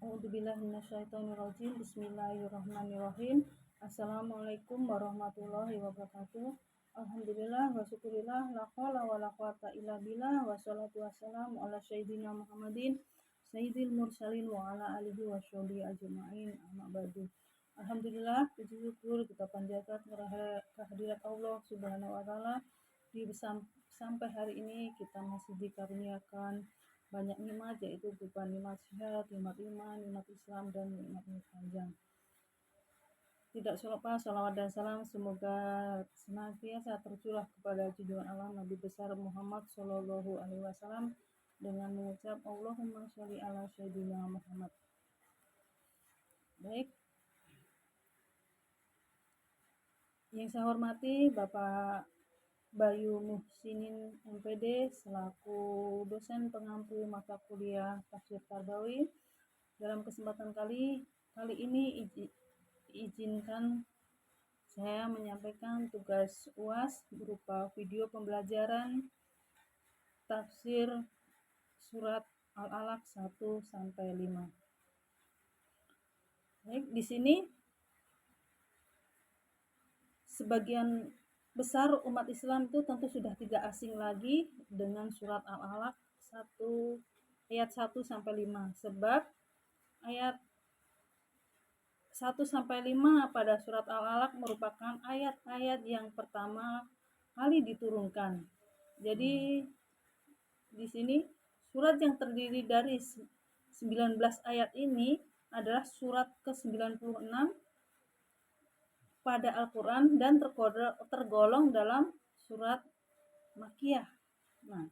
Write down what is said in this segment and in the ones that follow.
A'udzubillahi minasyaitonirrajim. Bismillahirrahmanirrahim. Assalamualaikum warahmatullahi wabarakatuh. Alhamdulillah wa syukurillah la haula wala quwata illa billah wa sholatu wassalamu ala sayyidina Muhammadin sayyidil mursalin wa ala alihi wa sholli ajma'in. Amma ba'du. Alhamdulillah, puji syukur kita panjatkan kehadirat Allah Subhanahu wa taala sampai hari ini kita masih dikaruniakan banyak nikmat, yaitu berupa nikmat sehat, nikmat iman, nikmat Islam, dan nikmat panjang. Tidak lupa salawat dan salam semoga senantiasa tercurah kepada junjungan Allah Nabi besar Muhammad Shallallahu Alaihi Wasallam dengan mengucap Allahumma sholli ala sayyidina Muhammad. Baik, yang saya hormati Bapak Bayu Muhsinin MPD selaku dosen pengampu mata kuliah Tafsir Tarbawi. Dalam kesempatan kali ini izinkan saya menyampaikan tugas UAS berupa video pembelajaran tafsir surat Al-Alaq 1 sampai 5. Baik, di sini sebagian besar umat Islam itu tentu sudah tidak asing lagi dengan surat Al-Alaq 1 ayat 1 sampai 5, sebab ayat 1 sampai 5 pada surat Al-Alaq merupakan ayat-ayat yang pertama kali diturunkan. Jadi di sini surat yang terdiri dari 19 ayat ini adalah surat ke-96 pada Al-Quran dan tergolong dalam surat Makkiyah. Nah,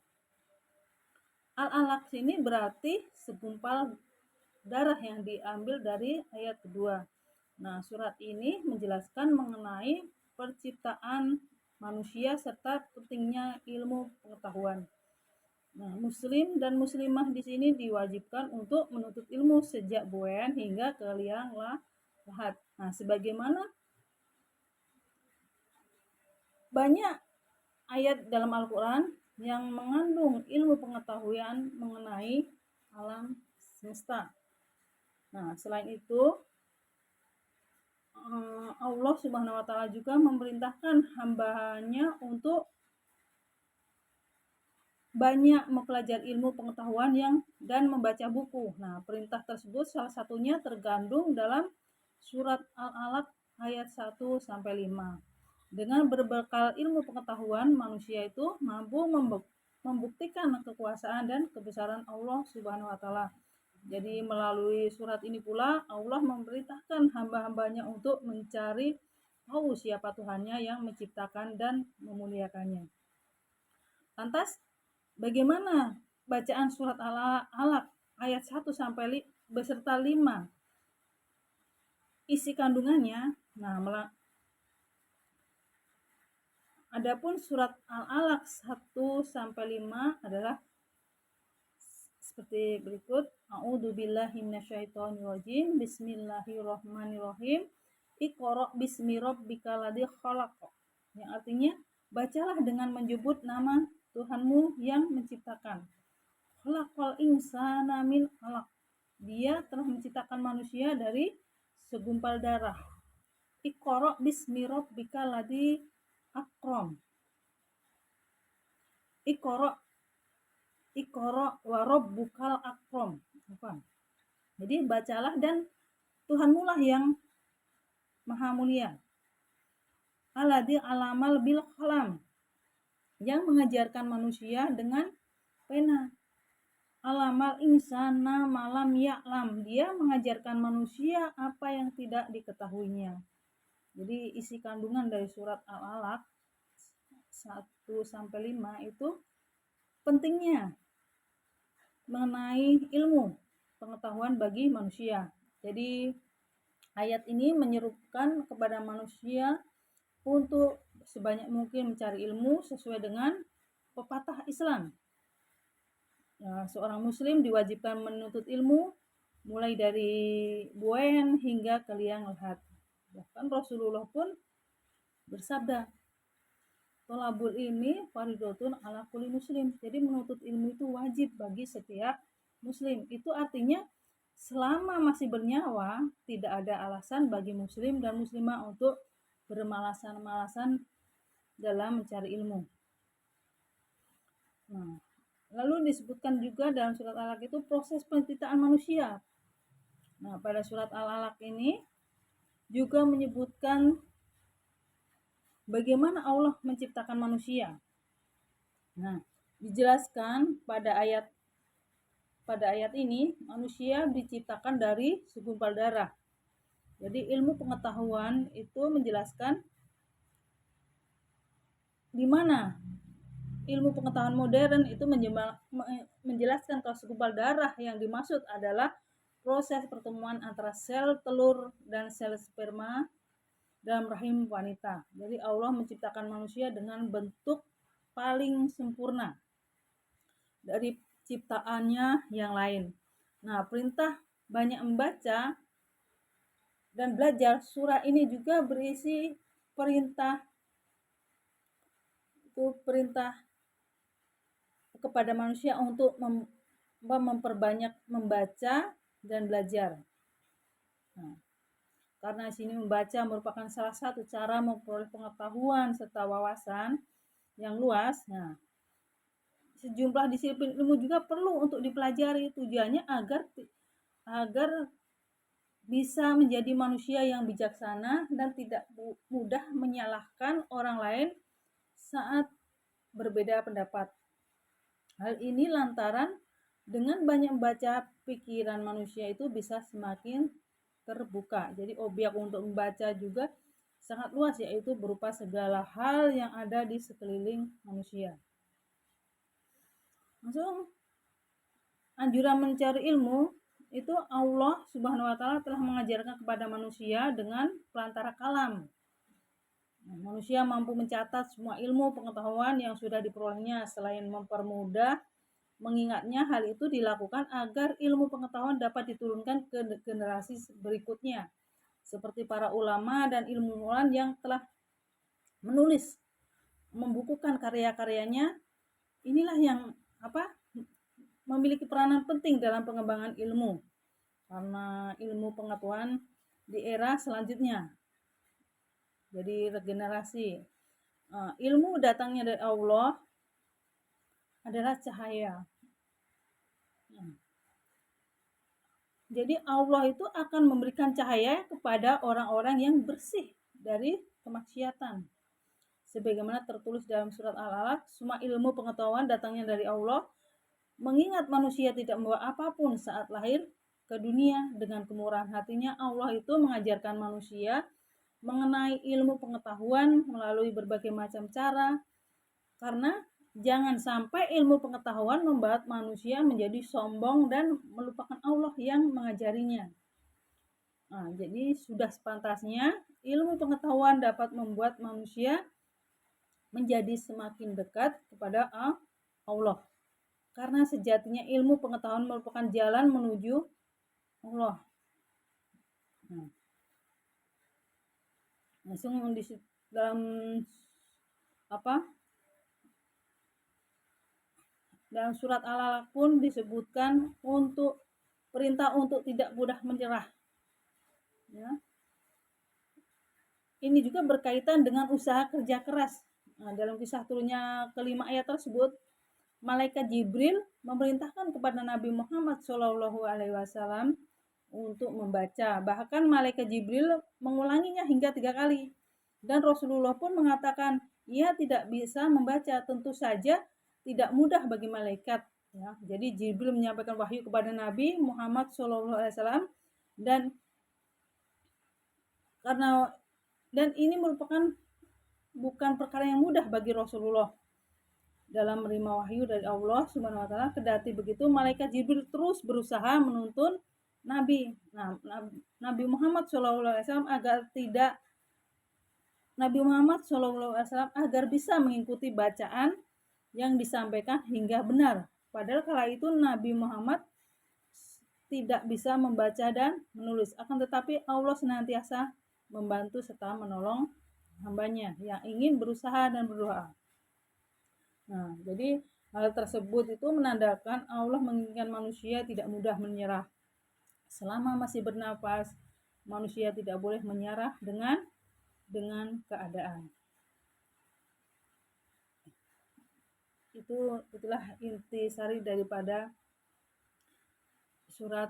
Al-Alaq ini berarti segumpal darah yang diambil dari ayat kedua. Nah, surat ini menjelaskan mengenai penciptaan manusia serta pentingnya ilmu pengetahuan. Nah, muslim dan muslimah di sini diwajibkan untuk menuntut ilmu sejak buayan hingga ke liang lahat. Nah, sebagaimana banyak ayat dalam Al-Quran yang mengandung ilmu pengetahuan mengenai alam semesta. Nah, selain itu Allah Subhanahu wa taala juga memerintahkan hamba-Nya untuk banyak mempelajari ilmu pengetahuan dan membaca buku. Nah, perintah tersebut salah satunya tergandung dalam surat Al-Alaq ayat 1 sampai 5. Dengan berbekal ilmu pengetahuan, manusia itu mampu membuktikan kekuasaan dan kebesaran Allah Subhanahu wa taala. Jadi melalui surat ini pula Allah memerintahkan hamba-hambanya untuk mencari tahu siapa Tuhannya yang menciptakan dan memuliakannya. Lantas, bagaimana bacaan surat Al-Alaq ayat 1 sampai beserta 5? Isi kandungannya. Nah, adapun surat Al-Alaq 1 sampai 5 adalah seperti berikut. A'udzubillahi minasyaitonirrajim. Bismillahirrahmanirrahim. Iqra' bismi rabbikal ladzi khalaq. Yang artinya, bacalah dengan menyebut nama Tuhanmu yang menciptakan. Khalaqal insana min 'alaq. Dia telah menciptakan manusia dari segumpal darah. Iqra' bismi rabbikal ladzi akram. Iqra' wa rabbukal akram. Jadi bacalah dan Tuhanmu lah yang maha mulia. Alladzi alamal bil qalam. Yang mengajarkan manusia dengan pena. Alamal insana malam ya'lam. Dia mengajarkan manusia apa yang tidak diketahuinya. Jadi isi kandungan dari surat Al-Alaq 1 sampai 5 itu pentingnya mengenai ilmu pengetahuan bagi manusia. Jadi ayat ini menyerukan kepada manusia untuk sebanyak mungkin mencari ilmu sesuai dengan pepatah Islam. Nah, seorang muslim diwajibkan menuntut ilmu mulai dari buayan hingga ke liang lahat. Bahkan Rasulullah pun bersabda, tolabul ilmi fardhotun ala kulli muslim. Jadi menuntut ilmu itu wajib bagi setiap muslim. Itu artinya selama masih bernyawa tidak ada alasan bagi muslim dan muslimah untuk bermalasan-malasan dalam mencari ilmu. Nah, lalu disebutkan juga dalam surat Al-Alaq itu proses penciptaan manusia. Nah, pada surat Al-Alaq ini juga menyebutkan bagaimana Allah menciptakan manusia. Nah, dijelaskan pada ayat ini manusia diciptakan dari segumpal darah. Jadi ilmu pengetahuan itu menjelaskan di mana ilmu pengetahuan modern itu menjelaskan kalau segumpal darah yang dimaksud adalah proses pertemuan antara sel telur dan sel sperma dalam rahim wanita. Jadi Allah menciptakan manusia dengan bentuk paling sempurna dari ciptaannya yang lain. Nah, perintah banyak membaca dan belajar, surah ini juga berisi perintah kepada manusia untuk memperbanyak membaca dan belajar. Nah, karena sini membaca merupakan salah satu cara memperoleh pengetahuan serta wawasan yang luas. Nah, sejumlah disiplin ilmu juga perlu untuk dipelajari, tujuannya agar bisa menjadi manusia yang bijaksana dan tidak mudah menyalahkan orang lain saat berbeda pendapat. Hal ini lantaran dengan banyak membaca, pikiran manusia itu bisa semakin terbuka. Jadi objek untuk membaca juga sangat luas, yaitu berupa segala hal yang ada di sekeliling manusia. Langsung anjuran mencari ilmu itu Allah Subhanahu wa taala telah mengajarkan kepada manusia dengan perantara kalam. Manusia mampu mencatat semua ilmu pengetahuan yang sudah diperolehnya. Selain mempermudah mengingatnya, hal itu dilakukan agar ilmu pengetahuan dapat diturunkan ke generasi berikutnya, seperti para ulama dan ilmuwan yang telah menulis, membukukan karya-karyanya. Inilah yang memiliki peranan penting dalam pengembangan ilmu, karena ilmu pengetahuan di era selanjutnya jadi regenerasi. Ilmu datangnya dari Allah adalah cahaya. Jadi Allah itu akan memberikan cahaya kepada orang-orang yang bersih dari kemaksiatan. Sebagaimana tertulis dalam surat Al-Alaq, semua ilmu pengetahuan datangnya dari Allah, mengingat manusia tidak membawa apapun saat lahir ke dunia. Dengan kemurahan hatinya Allah itu mengajarkan manusia mengenai ilmu pengetahuan melalui berbagai macam cara, karena jangan sampai ilmu pengetahuan membuat manusia menjadi sombong dan melupakan Allah yang mengajarinya. Nah, jadi sudah sepantasnya ilmu pengetahuan dapat membuat manusia menjadi semakin dekat kepada Allah. Karena sejatinya ilmu pengetahuan merupakan jalan menuju Allah. Langsung dalam dalam surat Al-Alaq pun disebutkan untuk perintah untuk tidak mudah menyerah. Ya. Ini juga berkaitan dengan usaha kerja keras. Nah, dalam kisah turunnya kelima ayat tersebut, malaikat Jibril memerintahkan kepada Nabi Muhammad SAW untuk membaca. Bahkan malaikat Jibril mengulanginya hingga 3 kali. Dan Rasulullah pun mengatakan, ia tidak bisa membaca. Tentu saja tidak mudah bagi malaikat. Ya, jadi Jibril menyampaikan wahyu kepada Nabi Muhammad SAW dan ini merupakan bukan perkara yang mudah bagi Rasulullah dalam menerima wahyu dari Allah Subhanahu wa taala. Kedati begitu, malaikat Jibril terus berusaha menuntun Nabi Muhammad SAW agar bisa mengikuti bacaan yang disampaikan hingga benar. Padahal kala itu Nabi Muhammad tidak bisa membaca dan menulis. Akan tetapi Allah senantiasa membantu serta menolong hambanya yang ingin berusaha dan berdoa. Nah, jadi hal tersebut itu menandakan Allah menginginkan manusia tidak mudah menyerah. selama masih bernapas, manusia tidak boleh menyerah dengan keadaan. Itulah intisari daripada surat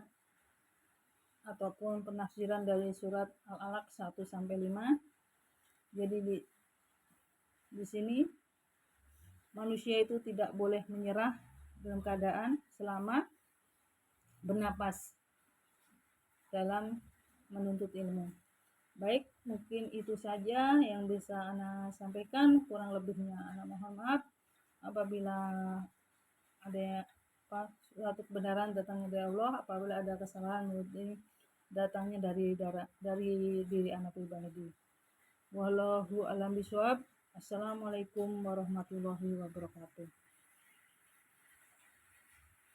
ataupun penafsiran dari surat Al-Alaq 1-5. Jadi di sini manusia itu tidak boleh menyerah dalam keadaan selama bernapas dalam menuntut ilmu. Baik, mungkin itu saja yang bisa Ana sampaikan. Kurang lebihnya Ana mohon maaf apabila ada suatu kebenaran datangnya dari Allah, apabila ada kesalahan datangnya dari diri Ana pribadi. Wallahu a'lam bishawab. Assalamualaikum warahmatullahi wabarakatuh.